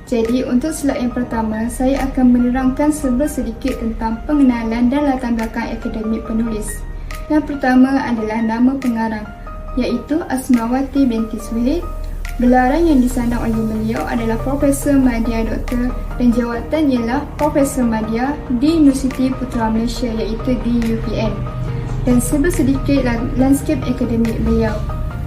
Jadi untuk slide yang pertama, saya akan menerangkan sedikit tentang pengenalan dan latar belakang akademik penulis. Yang pertama adalah nama pengarang, iaitu Asmawati binti Suhail. Gelaran yang disandang oleh beliau adalah Profesor Madya Doktor dan jawatan ialah Profesor Madya di Universiti Putra Malaysia, iaitu di UPN. Dan sedikit lanskip akademik beliau.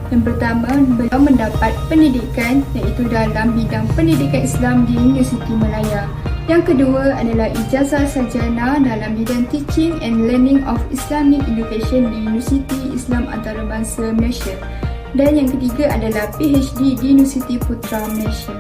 Yang pertama, beliau mendapat pendidikan iaitu dalam bidang pendidikan Islam di Universiti Malaya. Yang kedua adalah ijazah sarjana dalam bidang Teaching and Learning of Islamic Education di Universiti Islam Antarabangsa Malaysia. Dan yang ketiga adalah PhD di Universiti Putra Malaysia.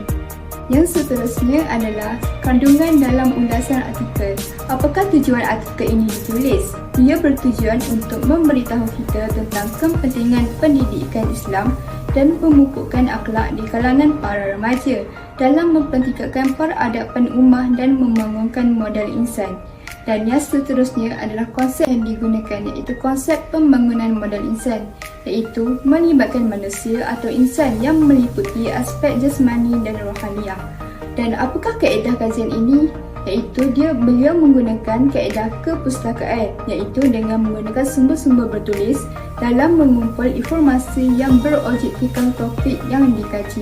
Yang seterusnya adalah kandungan dalam undasan artikel. Apakah tujuan artikel ini ditulis? Ia bertujuan untuk memberitahu kita tentang kepentingan pendidikan Islam dan pemupukan akhlak di kalangan para remaja dalam mempertingkatkan peradaban ummah dan membangunkan modal insan. Dan yang seterusnya adalah konsep yang digunakan, iaitu konsep pembangunan modal insan, iaitu melibatkan manusia atau insan yang meliputi aspek jasmani dan rohaniah. Dan apakah kaedah kajian ini? Iaitu beliau menggunakan kaedah kepustakaan, iaitu dengan menggunakan sumber-sumber bertulis dalam mengumpul informasi yang berobjektifkan topik yang dikaji.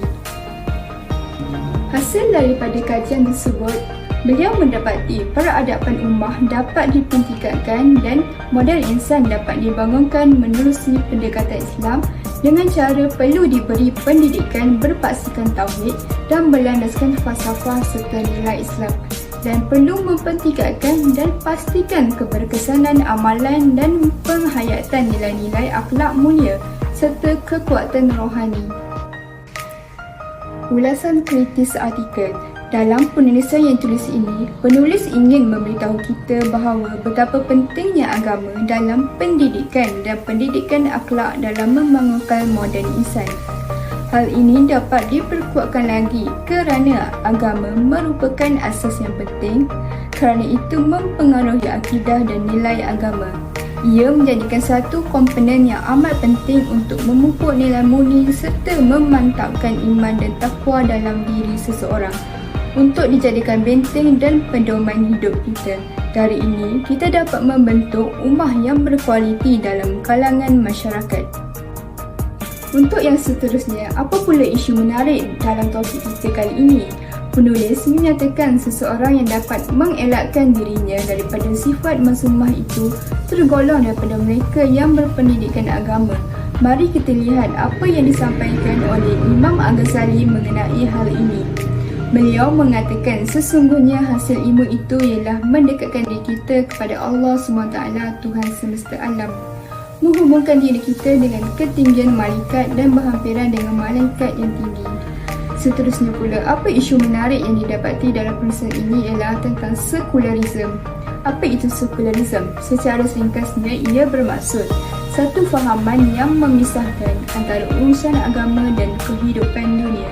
Hasil daripada kajian tersebut, beliau mendapati peradaban ummah dapat ditingkatkan dan modal insan dapat dibangunkan menerusi pendekatan Islam dengan cara perlu diberi pendidikan berpaksikan tauhid dan berlandaskan falsafah serta nilai Islam, dan perlu mempertingkatkan dan pastikan keberkesanan amalan dan penghayatan nilai-nilai akhlak mulia serta kekuatan rohani. Ulasan kritis artikel. Dalam penulisan yang tulis ini, penulis ingin memberitahu kita bahawa betapa pentingnya agama dalam pendidikan dan pendidikan akhlak dalam membangunkan modern insan. Hal ini dapat diperkuatkan lagi kerana agama merupakan asas yang penting, kerana itu mempengaruhi akidah dan nilai agama. Ia menjadikan satu komponen yang amat penting untuk memupuk nilai murni serta memantapkan iman dan takwa dalam diri seseorang untuk dijadikan benteng dan pedoman hidup kita. Dari ini, kita dapat membentuk ummah yang berkualiti dalam kalangan masyarakat. Untuk yang seterusnya, apa pula isu menarik dalam topik kita kali ini? Penulis menyatakan seseorang yang dapat mengelakkan dirinya daripada sifat mazmumah itu tergolong daripada mereka yang berpendidikan agama. Mari kita lihat apa yang disampaikan oleh Imam Al-Ghazali mengenai hal ini. Beliau mengatakan sesungguhnya hasil ilmu itu ialah mendekatkan diri kita kepada Allah SWT, Tuhan semesta alam, menghubungkan diri kita dengan ketinggian malaikat dan berhampiran dengan malaikat yang tinggi. Seterusnya pula, apa isu menarik yang didapati dalam penulisan ini ialah tentang sekularisme. Apa itu sekularisme? Secara ringkasnya, ia bermaksud satu fahaman yang memisahkan antara urusan agama dan kehidupan dunia.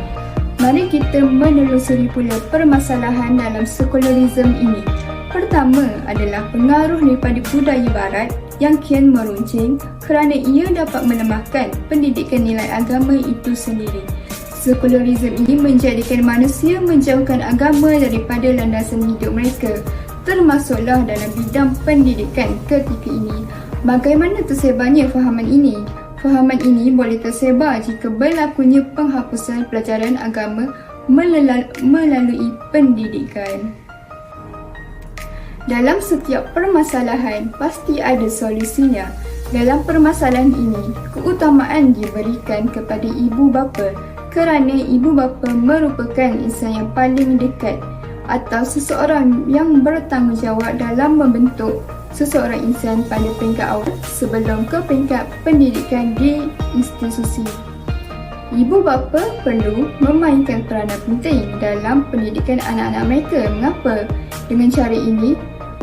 Mari kita menelusuri pula permasalahan dalam sekularisme ini. Pertama adalah pengaruh daripada budaya barat yang kian meruncing kerana ia dapat melemahkan pendidikan nilai agama itu sendiri. Sekularisme ini menjadikan manusia menjauhkan agama daripada landasan hidup mereka, termasuklah dalam bidang pendidikan ketika ini. Bagaimana tersebarnya fahaman ini? Fahaman ini boleh tersebar jika berlakunya penghapusan pelajaran agama melalui pendidikan. Dalam setiap permasalahan, pasti ada solusinya. Dalam permasalahan ini, keutamaan diberikan kepada ibu bapa kerana ibu bapa merupakan insan yang paling dekat atau seseorang yang bertanggungjawab dalam membentuk seseorang insan pada peringkat awal sebelum ke peringkat pendidikan di institusi. Ibu bapa perlu memainkan peranan penting dalam pendidikan anak-anak mereka. Mengapa? Dengan cara ini,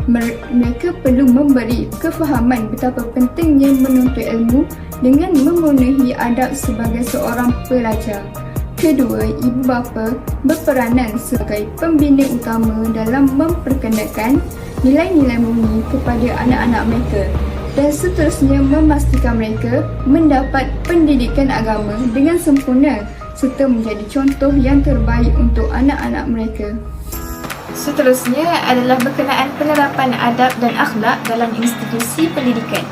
mereka perlu memberi kefahaman betapa pentingnya menuntut ilmu dengan memenuhi adab sebagai seorang pelajar. Kedua, ibu bapa berperanan sebagai pembina utama dalam memperkenalkan nilai-nilai murni kepada anak-anak mereka dan seterusnya memastikan mereka mendapat pendidikan agama dengan sempurna serta menjadi contoh yang terbaik untuk anak-anak mereka. Seterusnya adalah berkenaan penerapan adab dan akhlak dalam institusi pendidikan.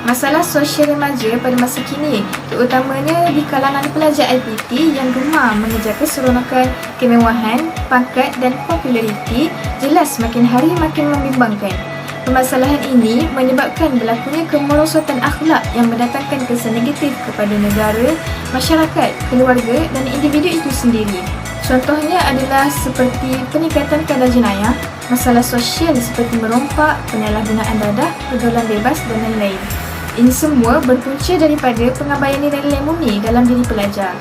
Masalah sosial remaja pada masa kini, terutamanya di kalangan pelajar IPT yang gemar mengejar keseronokan, kemewahan, pangkat dan populariti, jelas makin hari makin membimbangkan. Permasalahan ini menyebabkan berlakunya kemerosotan akhlak yang mendatangkan kesan negatif kepada negara, masyarakat, keluarga dan individu itu sendiri. Contohnya adalah seperti peningkatan kadar jenayah, masalah sosial seperti merompak, penyalahgunaan dadah, pergaulan bebas dan lain-lain. Ini semua berpunca daripada pengabaian nilai-nilai murni dalam diri pelajar.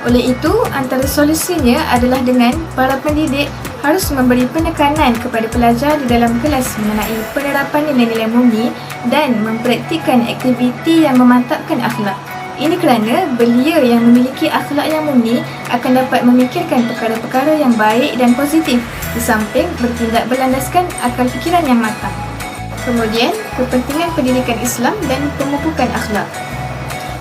Oleh itu, antara solusinya adalah dengan para pendidik harus memberi penekanan kepada pelajar di dalam kelas mengenai penerapan nilai-nilai murni dan mempraktikkan aktiviti yang memantapkan akhlak. Ini kerana belia yang memiliki akhlak yang murni akan dapat memikirkan perkara-perkara yang baik dan positif di samping bertindak berlandaskan akal fikiran yang matang. Kemudian, kepentingan pendidikan Islam dan pemupukan akhlak.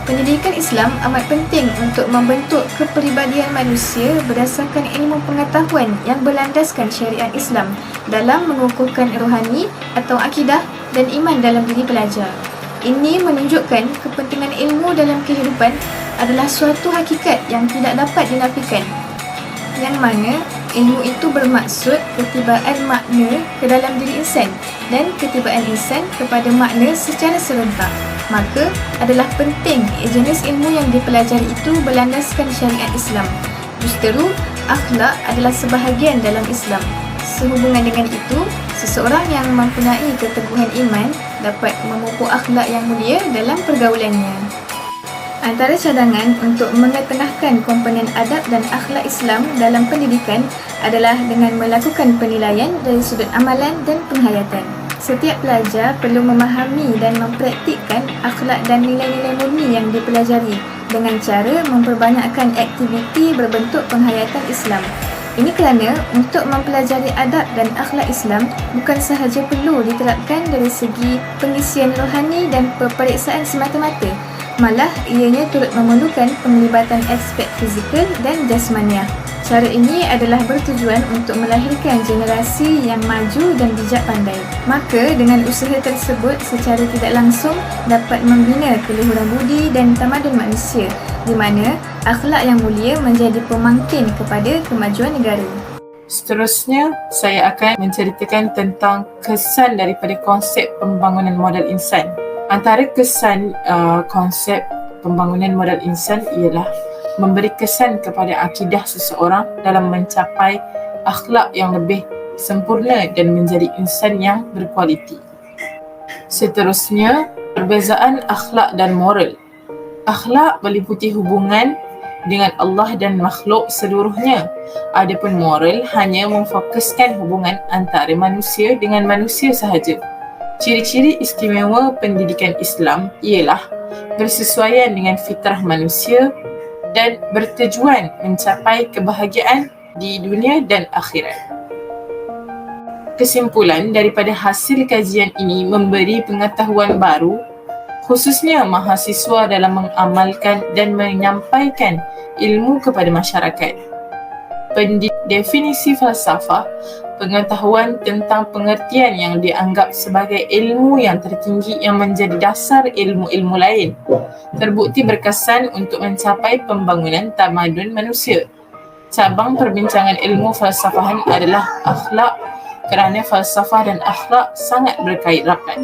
Pendidikan Islam amat penting untuk membentuk kepribadian manusia berdasarkan ilmu pengetahuan yang berlandaskan syariat Islam dalam mengukuhkan rohani atau akidah dan iman dalam diri pelajar. Ini menunjukkan kepentingan ilmu dalam kehidupan adalah suatu hakikat yang tidak dapat dinafikan, yang mana ilmu itu bermaksud ketibaan makna ke dalam diri insan dan ketibaan insan kepada makna secara serentak. Maka adalah penting jenis ilmu yang dipelajari itu berlandaskan syariat Islam. Justeru, akhlak adalah sebahagian dalam Islam. Sehubungan dengan itu, seseorang yang mempunyai keteguhan iman dapat memupuk akhlak yang mulia dalam pergaulannya. Antara cadangan untuk mengetengahkan komponen adab dan akhlak Islam dalam pendidikan adalah dengan melakukan penilaian dari sudut amalan dan penghayatan. Setiap pelajar perlu memahami dan mempraktikkan akhlak dan nilai-nilai murni yang dipelajari dengan cara memperbanyakkan aktiviti berbentuk penghayatan Islam. Ini kerana untuk mempelajari adab dan akhlak Islam bukan sahaja perlu diterapkan dari segi pengisian rohani dan peperiksaan semata-mata, malah ianya turut memerlukan penglibatan aspek fizikal dan jasmaniah. Cara ini adalah bertujuan untuk melahirkan generasi yang maju dan bijak pandai. Maka dengan usaha tersebut secara tidak langsung dapat membina keluhuran budi dan tamadun manusia, di mana akhlak yang mulia menjadi pemangkin kepada kemajuan negara. Seterusnya, saya akan menceritakan tentang kesan daripada konsep pembangunan modal insan. Antara kesan konsep pembangunan modal insan ialah memberi kesan kepada akidah seseorang dalam mencapai akhlak yang lebih sempurna dan menjadi insan yang berkualiti. Seterusnya, perbezaan akhlak dan moral. Akhlak meliputi hubungan dengan Allah dan makhluk seluruhnya. Adapun moral hanya memfokuskan hubungan antara manusia dengan manusia sahaja. Ciri-ciri istimewa pendidikan Islam ialah bersesuaian dengan fitrah manusia dan bertujuan mencapai kebahagiaan di dunia dan akhirat. Kesimpulan daripada hasil kajian ini memberi pengetahuan baru, khususnya mahasiswa dalam mengamalkan dan menyampaikan ilmu kepada masyarakat. Definisi falsafah, pengetahuan tentang pengertian yang dianggap sebagai ilmu yang tertinggi yang menjadi dasar ilmu-ilmu lain, terbukti berkesan untuk mencapai pembangunan tamadun manusia. Cabang perbincangan ilmu falsafahan adalah akhlak kerana falsafah dan akhlak sangat berkait rapat.